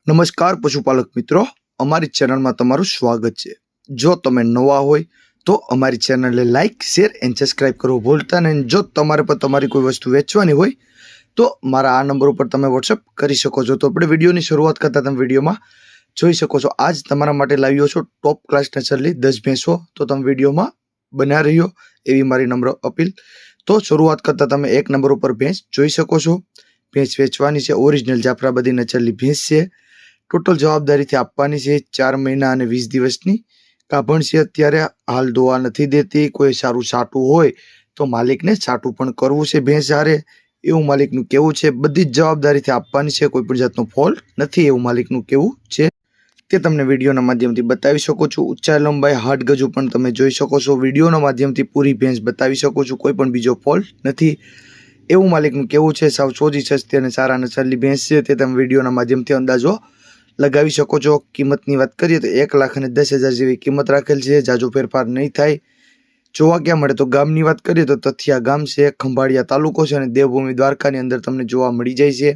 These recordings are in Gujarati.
નમસ્કાર પશુપાલક મિત્રો, અમારી ચેનલમાં તમારું સ્વાગત છે। જો તમે નવા હોય તો અમારી ચેનલને લાઇક, શેર એન્ડ સબસ્ક્રાઇબ કરવું ભૂલતા નહીં। જો તમારે પણ તમારી કોઈ વસ્તુ વેચવાની હોય તો મારા આ નંબર ઉપર તમે વોટ્સઅપ કરી શકો છો। તો આપણે વિડીયોની શરૂઆત કરતા તમે વિડીયોમાં જોઈ શકો છો। આજ તમારા માટે લાવ્યો છો ટોપ ક્લાસ નસલની 10 ભેંસો। તો તમે વિડીયોમાં બન્યા રહ્યો એવી મારી નમ્ર અપીલ। તો શરૂઆત કરતા તમે એક નંબર ઉપર ભેંસ જોઈ શકો છો। ભેંસ વેચવાની છે, ઓરિજિનલ જાફરાબાદી નસલની ભેંસ છે। ટોટલ જવાબદારીથી આપવાની છે। 4 મહિના અને 20 દિવસની ગાભણ છે। અત્યારે હાલ દોવા નથી દેતી। કોઈ સારું છાટું હોય તો માલિકને છાટું પણ કરવું છે ભેંસ હારે એવું માલિકનું કહેવું છે। બધી જ જવાબદારીથી આપવાની છે, કોઈ પણ જાતનો ફોલ્ટ નથી એવું માલિકનું કહેવું છે। તે તમને વિડીયોના માધ્યમથી બતાવી શકો છો। ઊંચાઈ, લંબાઈ, હાડ ગજુ પણ તમે જોઈ શકો છો। વિડીયોના માધ્યમથી પૂરી ભેંસ બતાવી શકો છો, કોઈ પણ બીજો ફોલ્ટ નથી એવું માલિકનું કહેવું છે। સાવ સોજી, સસ્તી અને સારા નસલની ભેંસ છે, તે તમે વિડીયોના માધ્યમથી અંદાજો લગાવી શકો છો। કિંમતની વાત કરીએ તો 1,10,000 જેવી કિંમત રાખેલ છે। જાજો ફેરફાર નહીં થાય। જોવા ક્યાં મળે તો ગામની વાત કરીએ તો તથિયા ગામ છે, ખંભાળિયા તાલુકો છે અને દેવભૂમિ દ્વારકાની અંદર તમને જોવા મળી જાય છે।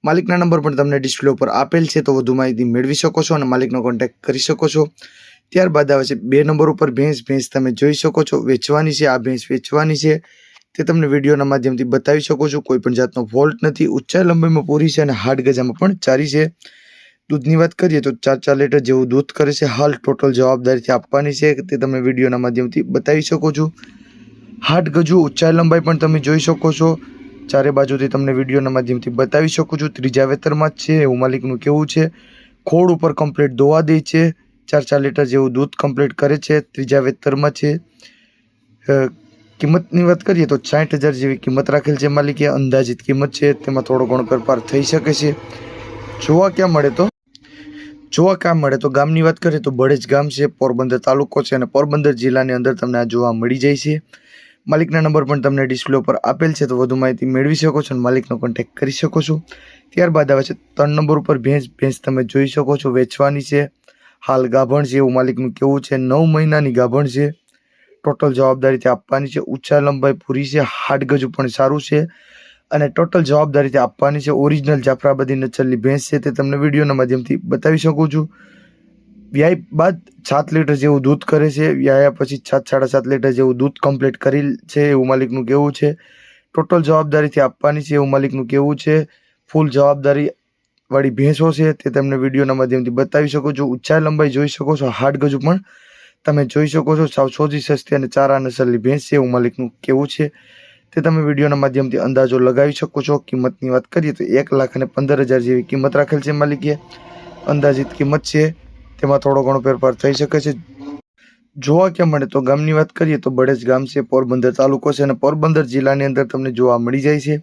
માલિકના નંબર પણ તમને ડિસ્પ્લે ઉપર આપેલ છે, તો વધુ માહિતી મેળવી શકો છો અને માલિકનો કોન્ટેક્ટ કરી શકો છો। ત્યારબાદ આવે છે 2 નંબર ઉપર ભેંસ તમે જોઈ શકો છો વેચવાની છે। આ ભેંસ વેચવાની છે તે તમને વિડીયોના માધ્યમથી બતાવી શકો છો, કોઈ પણ જાતનો ફોલ્ટ નથી। ઊંચાઈ લંબાઈમાં પૂરી છે અને હાડ ગજામાં પણ સારી છે। દૂધની વાત કરીએ તો 4 લીટર જેવું દૂધ કરે છે। હાલ ટોટલ જવાબદારીથી આપવાની છે તે તમે વિડીયોના માધ્યમથી બતાવી શકો છો। હાડ ગજુ, ઊંચાઈ, લંબાઈ પણ તમે જોઈ શકો છો। ચારે બાજુથી તમને વિડીયોના માધ્યમથી બતાવી શકો છો। ત્રીજા વેતરમાં જ છે એવું માલિકનું કહેવું છે। ખોડ ઉપર કમ્પ્લીટ દોવા દે છે। 4 લીટર જેવું દૂધ કમ્પ્લીટ કરે છે। ત્રીજા વેતરમાં છે। કિંમતની વાત કરીએ તો 60,000 જેવી કિંમત રાખેલ છે માલિકે। અંદાજિત કિંમત છે, તેમાં થોડો ઘણો ફેરફાર થઈ શકે છે। જોવા ક્યાં મળે તો ગામની વાત કરીએ તો બળેજ ગામ છે, પોરબંદર તાલુકો છે અને પોરબંદર જિલ્લાની અંદર તમને આ જોવા મળી જાય છે। માલિકના નંબર પણ તમને ડિસ્પ્લે ઉપર આપેલ છે, તો વધુ માહિતી મેળવી શકો છો અને માલિકનો કોન્ટેક્ટ કરી શકો છો। ત્યારબાદ આવે છે 3 નંબર ઉપર ભેંસ તમે જોઈ શકો છો વેચવાની છે। હાલ ગાભણ છે એવું માલિકનું કહેવું છે। 9 મહિનાની ગાભણ છે। ટોટલ જવાબદારીથી આપવાની છે। ઊંચાઈ, લંબાઈ પૂરી છે, હાડ ગજુ પણ સારું છે અને ટોટલ જવાબદારીથી આપવાની છે। ઓરિજિનલ જાફરાબાદી નસલની ભેંસ છે, તે તમને વિડીયોના માધ્યમથી બતાવી શકું છું। વ્યાય બાદ 7 લીટર જેવું દૂધ કરે છે। વ્યાયા પછી 7-7.5 લીટર જેવું દૂધ કમ્પ્લીટ કરેલ છે એવું માલિકનું કહેવું છે। ટોટલ જવાબદારીથી આપવાની છે એવું માલિકનું કહેવું છે। ફૂલ જવાબદારી વાળી ભેંસો છે, તે તમને વિડીયોના માધ્યમથી બતાવી શકો છો। ઊંચાઈ, લંબાઈ જોઈ શકો છો, હાડ ગજુ પણ તમે જોઈ શકો છો। સાવ સોજી, સસ્તી અને ચારા નસલની ભેંસ છે એવું માલિકનું કહેવું છે। તે તમે વિડીયોના માધ્યમથી અંદાજો લગાવી શકો છો। કિંમતની વાત કરીએ તો 1,15,000 જેવી કિંમત રાખેલ છે માલિકે। અંદાજિત કિંમત છે, તેમાં થોડો ઘણો ફેરફાર થઈ શકે છે। જોવા ક્યાં મળે તો ગામની વાત કરીએ તો બળેજ ગામ છે, પોરબંદર તાલુકો છે અને પોરબંદર જિલ્લાની અંદર તમને જોવા મળી જાય છે।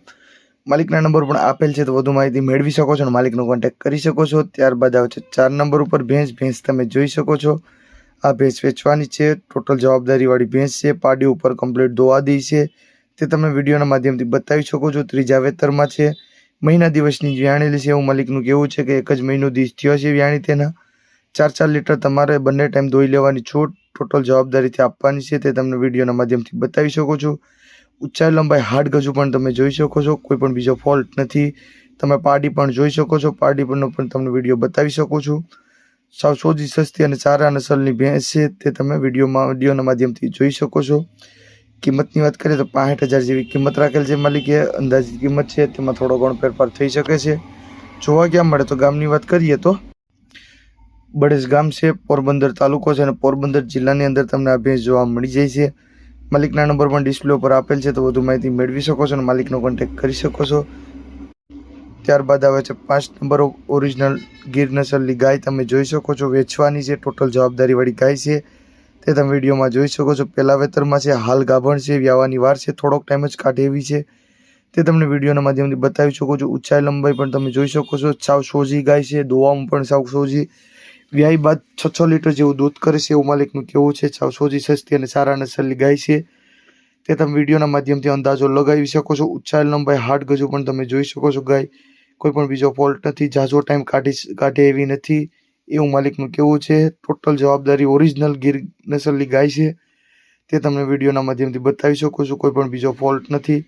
માલિકના નંબર પણ આપેલ છે, તો વધુ માહિતી મેળવી શકો છો અને માલિકનો કોન્ટેક્ટ કરી શકો છો। ત્યારબાદ આવે છે 4 નંબર ઉપર ભેંસ તમે જોઈ શકો છો। આ ભેંસ વેચવાની છે। ટોટલ જવાબદારીવાળી ભેંસ છે। પાડી ઉપર કમ્પ્લીટ દોવા દી છે, તે તમે વિડીયોના માધ્યમથી બતાવી શકો છો। ત્રીજા વેતરમાં છે। મહિના દિવસની વ્યાણેલી છે એવું માલિકનું કહેવું છે કે 1 જ મહિનો દિવસ થયો છે વ્યાણી તેના। 4 લીટર તમારે બંને ટાઈમ દોઈ લેવાની છૂટ ટોટલ જવાબદારીથી આપવાની છે, તે તમને વિડીયોના માધ્યમથી બતાવી શકો છો। ઊંચાઈ, લંબાઈ, હાડ ગજુ પણ તમે જોઈ શકો છો, કોઈ પણ બીજો ફોલ્ટ નથી। તમે પાડી પણ જોઈ શકો છો, પાડી પરનો પણ તમને વિડીયો બતાવી શકો છો। સાવ સોજી, સસ્તી અને સારા નસલની ભેંસ છે, તે તમે વિડીયોના માધ્યમથી જોઈ શકો છો। કિંમતની વાત કરીએ તો 65,000 જેવી કિંમત રાખેલ છે માલિકે। અંદાજિત કિંમત છે, તેમાં થોડો ઘણો ફેરફાર થઈ શકે છે। જોવા ક્યાં મળે તો ગામની વાત કરીએ તો બળેજ ગામ છે, પોરબંદર તાલુકો છે અને પોરબંદર જિલ્લાની અંદર તમને આ ભેંસ જોવા મળી જાય છે। માલિકના નંબર પણ ડિસ્પ્લે ઉપર આપેલ છે, તો વધુ માહિતી મેળવી શકો છો અને માલિકનો કોન્ટેક્ટ કરી શકો છો। ત્યારબાદ આવે છે 5 નંબર ઓરિજિનલ ગીર નસલની ગાય તમે જોઈ શકો છો વેચવાની છે। ટોટલ જવાબદારીવાળી ગાય છે, તે તમે વિડીયોમાં જોઈ શકો છો। પહેલા વેતરમાં છે, હાલ ગાભણ છે, વ્યાવાની વાર છે, થોડોક ટાઈમ જ કાઢે એવી છે, તે તમને વિડીયોના માધ્યમથી બતાવી શકો છો। ઊંચાઈ, લંબાઈ પણ તમે જોઈ શકો છો। સાવ સોજી ગાય છે, દોવામાં પણ સાવ સોજી। વ્યાય બાદ 6 લીટર જેવું દૂધ કરે છે એવું માલિકનું કહેવું છે। સાવ સોજી, સસ્તી અને સારા નસલની ગાય છે, તે તમે વિડીયોના માધ્યમથી અંદાજો લગાવી શકો છો। ઊંચાઈ, લંબાઈ, હાડ ગજુ પણ તમે જોઈ શકો છો। ગાય કોઈ પણ બીજો ફોલ્ટ નથી, ઝાઝો ટાઈમ કાઢે એવી નથી એવું માલિકનું કહેવું છે। ટોટલ જવાબદારી ઓરિજિનલ ગીર નસલની ગાય છે, તે તમને વિડીયોના માધ્યમથી બતાવી શકો છો, કોઈ પણ બીજો ફોલ્ટ નથી,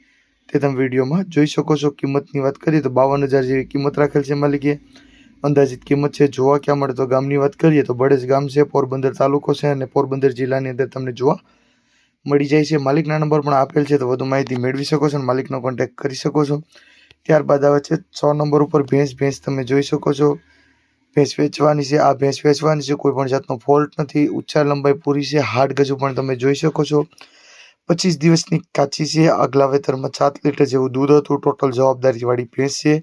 તે તમે વિડીયોમાં જોઈ શકો છો। કિંમતની વાત કરીએ તો 52,000 જેવી કિંમત રાખેલ છે માલિકે। અંદાજિત કિંમત છે જોવા ક્યાં મળે તો ગામની વાત કરીએ તો બળેજ ગામ છે, પોરબંદર તાલુકો છે અને પોરબંદર જિલ્લાની અંદર તમને જોવા મળી જાય છે। માલિકના નંબર પણ આપેલ છે તો વધુ માહિતી મેળવી શકો છો અને માલિકનો કોન્ટેક્ટ કરી શકો છો। ત્યારબાદ આવે છે 6 નંબર ઉપર ભેંસ તમે જોઈ શકો છો। ભેંસ વેચવાની છે, આ ભેંસ વેચવાની છે, કોઈ પણ જાતનો ફોલ્ટ નથી, ઉચ્ચાર લંબાઈ પૂરી છે, હાડ ગજુ પણ તમે જોઈ શકો છો। 25 દિવસની કાચી છે, આગલા વેતરમાં 7 લીટર જેવું દૂધ હતું। ટોટલ જવાબદારીવાળી ભેંસ છે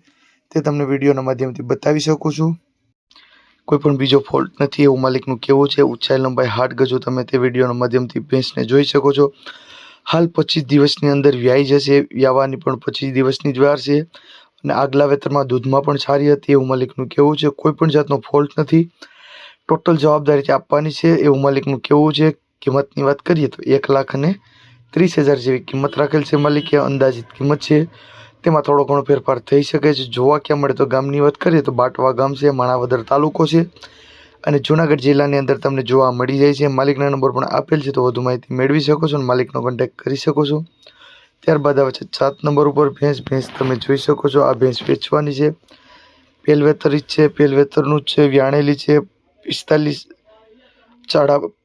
તે તમને વિડીયોના માધ્યમથી બતાવી શકું છું। કોઈ પણ બીજો ફોલ્ટ નથી એવું માલિકનું કહેવું છે। ઊંચાઈ લંબાઈ હાડ ગજુ તમે તે વિડીયોના માધ્યમથી ભેંસને જોઈ શકો છો। હાલ 25 દિવસની અંદર વ્યાઈ જશે, વ્યાવાની પણ 25 દિવસની જ વાર છે અને આગલા વેતરમાં દૂધમાં પણ સારી હતી એવું માલિકનું કહેવું છે। કોઈ પણ જાતનો ફોલ્ટ નથી, ટોટલ જવાબદારી આપવાની છે એવું માલિકનું કહેવું છે। કિંમતની વાત કરીએ તો 1,30,000 જેવી કિંમત રાખેલ છે માલિકે। અંદાજિત કિંમત છે તેમાં થોડો ઘણો ફેરફાર થઈ શકે છે। જોવા ક્યાં મળે તો ગામની વાત કરીએ તો બાટવા ગામ છે, માણાવદર તાલુકો છે અને જૂનાગઢ જિલ્લાની અંદર તમને જોવા મળી જાય છે। માલિકના નંબર પણ આપેલ છે તો વધુ માહિતી મેળવી શકો છો અને માલિકનો કોન્ટેક્ટ કરી શકો છો। ત્યારબાદ આવે છે 7 નંબર ઉપર ભેંસ તમે જોઈ શકો છો। આ ભેંસ વેચવાની છે, પેલવેતરી છે, પેલવેતરનું જ છે, વ્યાણેલી છે,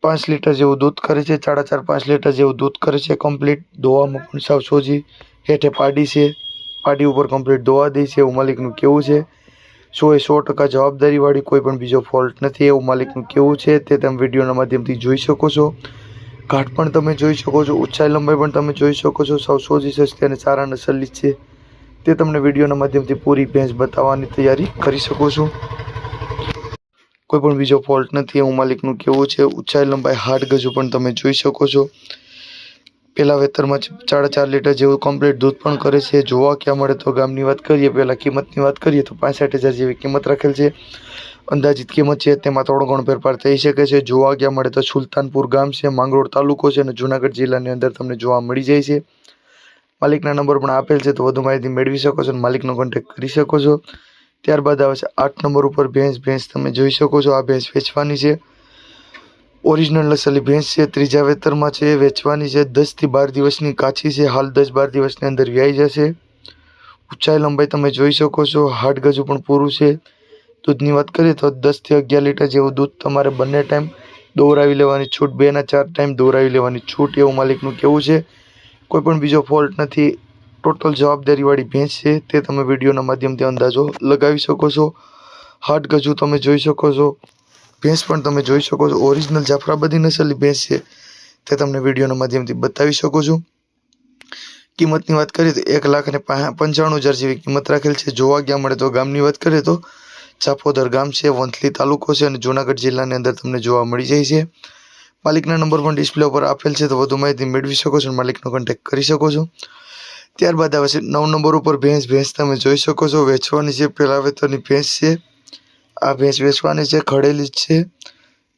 5 લીટર જેવું દૂધ કરે છે, 4.5 લીટર જેવું દૂધ કરે છે। કમ્પ્લીટ દોવામાં પણ સાવ સોજી, હેઠે પાડી છે, પાડી ઉપર કમ્પ્લીટ દોવા દે છે એવું માલિકનું કહેવું છે। 100% જવાબદારીવાળી, કોઈ પણ બીજો ફોલ્ટ નથી એવું માલિકનું કહેવું છે। તે તમે વિડીયોના માધ્યમથી જોઈ શકો છો। ઘાટ પણ તમે જોઈ શકો છો, ઊંચાઈ લંબાઈ પણ તમે જોઈ શકો છો, સાવ સોજી સસ્તી અને સારા નસલની છે તે તમને વિડીયોના માધ્યમથી પૂરી ભેંસ બતાવવાની તૈયારી કરી શકો છો। કોઈ પણ બીજો ફોલ્ટ નથી એવું માલિકનું કહેવું છે। ઊંચાઈ લંબાઈ હાડ ગજુ પણ તમે જોઈ શકો છો। પહેલા વેતરમાં 4.5 લીટર જેવું કમ્પ્લીટ દૂધ પણ કરે છે। જોવા ક્યાં મળે તો ગામની વાત કરીએ, પહેલાં કિંમતની વાત કરીએ તો 65,000 જેવી કિંમત રાખેલ છે। અંદાજિત કિંમત છે તેમાં થોડો ઘણો ફેરફાર થઈ શકે છે। જોવા ક્યાં મળે તો સુલતાનપુર ગામ છે, માંગરોળ તાલુકો છે અને જૂનાગઢ જિલ્લાની અંદર તમને જોવા મળી જાય છે। માલિકના નંબર પણ આપેલ છે તો વધુ માહિતી મેળવી શકો છો અને માલિકનો કોન્ટેક્ટ કરી શકો છો। ત્યારબાદ આવે છે 8 નંબર ઉપર ભેંસ તમે જોઈ શકો છો। આ ભેંસ વેચવાની છે, ઓરિજિનલ નસલી ભેંસ છે, ત્રીજા વેતરમાં છે, વેચવાની છે, 10 થી 12 દિવસની કાચી છે, હાલ 10-12 દિવસની અંદર વ્યાઈ જશે। ઊંચાઈ લંબાઈ તમે જોઈ શકો છો, હાડ ગજુ પણ પૂરું છે। દૂધની વાત કરીએ તો 10 થી 11 લીટર જેવું દૂધ તમારે બંને ટાઈમ દોરાવી લેવાની છૂટ, 2 ના 4 ટાઈમ દોરાવી લેવાની છૂટ એવું માલિકનું કહેવું છે। કોઈ પણ બીજો ફોલ્ટ નથી, ટોટલ જવાબદારીવાળી ભેંસ છે તે તમે વિડીયોના માધ્યમથી અંદાજો લગાવી શકો છો। હાડ ગજુ તમે જોઈ શકો છો, ભેંસ પણ તમે જોઈ શકો છો, ઓરિજિનલ જાફરાબાદી નસલની ભેંસ છે તે તમને વિડીયોના માધ્યમથી બતાવી શકો છો। કિંમતની વાત કરીએ તો 1,95,000 જેવી કિંમત રાખેલ છે। જોવા ક્યાં મળે તો ગામની વાત કરીએ તો ચાપોદર ગામ છે, વંથલી તાલુકો છે અને જૂનાગઢ જિલ્લાની અંદર તમને જોવા મળી જાય છે। માલિકના નંબર પણ ડિસ્પ્લે ઉપર આપેલ છે તો વધુ માહિતી મેળવી શકો છો અને માલિકનો કોન્ટેક્ટ કરી શકો છો। ત્યારબાદ આવે છે 9 નંબર ઉપર ભેંસ તમે જોઈ શકો છો। વેચવાની છે, પહેલા વેતરની ભેંસ છે। આ ભેંસ વેચવાની છે, ખડેલી છે,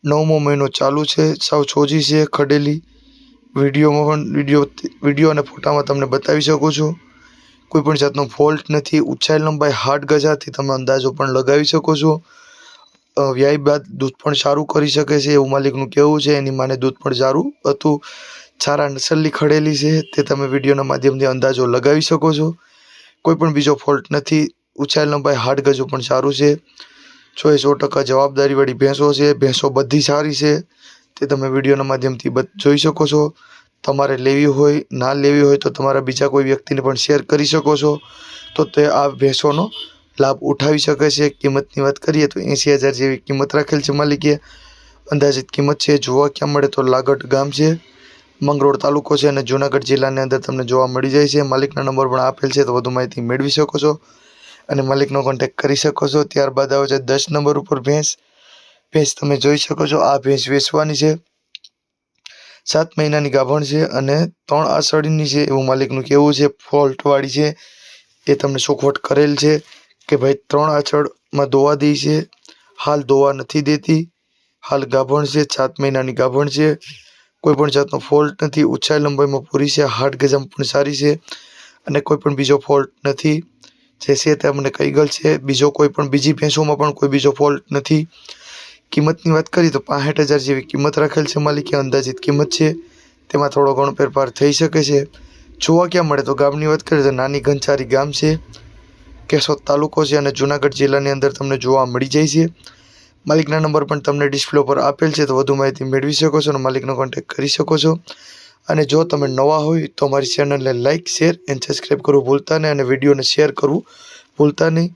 9મો મહિનો ચાલુ છે, સાવ છોજી છે, ખડેલી। વિડીયોમાં પણ વિડીયો અને ફોટામાં તમને બતાવી શકું છું। કોઈ પણ જાતનો ફોલ્ટ નથી। ઊંચાઈ લંબાઈ હાડ ગજાથી તમે અંદાજો પણ લગાવી શકો છો। વ્યાય બાદ દૂધ પણ સારું કરી શકે છે એવું માલિકનું કહેવું છે। એની માને દૂધ પણ સારું હતું, સારા નસલની ખડેલી છે તે તમે વિડીયોના માધ્યમથી અંદાજો લગાવી શકો છો। કોઈ પણ બીજો ફોલ્ટ નથી। ઊંચાઈ લંબાઈ હાડ ગજુ પણ સારું છે। 100% જવાબદારીવાળી ભેંસો છે, ભેંસો બધી સારી છે તે તમે વિડીયોના માધ્યમથી જોઈ શકો છો। તમારે લેવી હોય, ના લેવી હોય તો તમારા બીજા કોઈ વ્યક્તિને પણ શેર કરી શકો છો તો તે આ ભેંસોનો લાભ ઉઠાવી શકે છે। કિંમતની વાત કરીએ તો 80,000 જેવી કિંમત રાખેલ છે માલિકે। અંદાજિત કિંમત છે, જોવા ક્યાં મળે તો લાગટ ગામ છે, મંગરોળ તાલુકો છે અને જૂનાગઢ જિલ્લાની અંદર તમને જોવા મળી જાય છે। માલિકના નંબર પણ આપેલ છે તો વધુ માહિતી મેળવી શકો છો અને માલિકનો કોન્ટેક્ટ કરી શકો છો। ત્યારબાદ આવે છે 10 નંબર ઉપર ભેંસ તમે જોઈ શકો છો। આ ભેંસ વેચવાની છે, 7 મહિનાની ગાભણ છે અને 3 આષાઢીની છે એવું માલિકનું કહેવું છે। ફોલ્ટવાળી છે એ તમને ચોખવટ કરેલ છે કે ભાઈ 3 આષાઢમાં દોવા દે છે, હાલ દોવા નથી દેતી, હાલ ગાભણ છે, 7 મહિનાની ગાભણ છે। કોઈ પણ જાતનો ફોલ્ટ નથી। ઊંચાઈ લંબાઈમાં પૂરી છે, હાડ ગજામ પણ સારી છે અને કોઈ પણ બીજો ફોલ્ટ નથી। જે છે તે અમને કહી ગયેલ છે। બીજી ભેંસોમાં પણ કોઈ બીજો ફોલ્ટ નથી। કિંમતની વાત કરીએ તો 65,000 જેવી કિંમત રાખેલ છે માલિકે। અંદાજિત કિંમત છે તેમાં થોડો ઘણો ફેરફાર થઈ શકે છે। જોવા ક્યાં મળે તો ગામની વાત કરીએ તો નાની ઘનચારી ગામ છે, કેશોદ તાલુકો છે અને જૂનાગઢ જિલ્લાની અંદર તમને જોવા મળી જાય છે. માલિકના નંબર પણ તમને ડિસ્પ્લે પર આપેલ છે, તો વધુ માહિતી મેળવી શકો છો અને માલિકનો કોન્ટેક્ટ કરી શકો છો. અને જો તમે નવા હોય તો મારી ચેનલને લાઇક, શેર એન્ડ સબસ્ક્રાઈબ કરવું ભૂલતા નહીં અને વિડીયોને શેર કરવું ભૂલતા નહીં.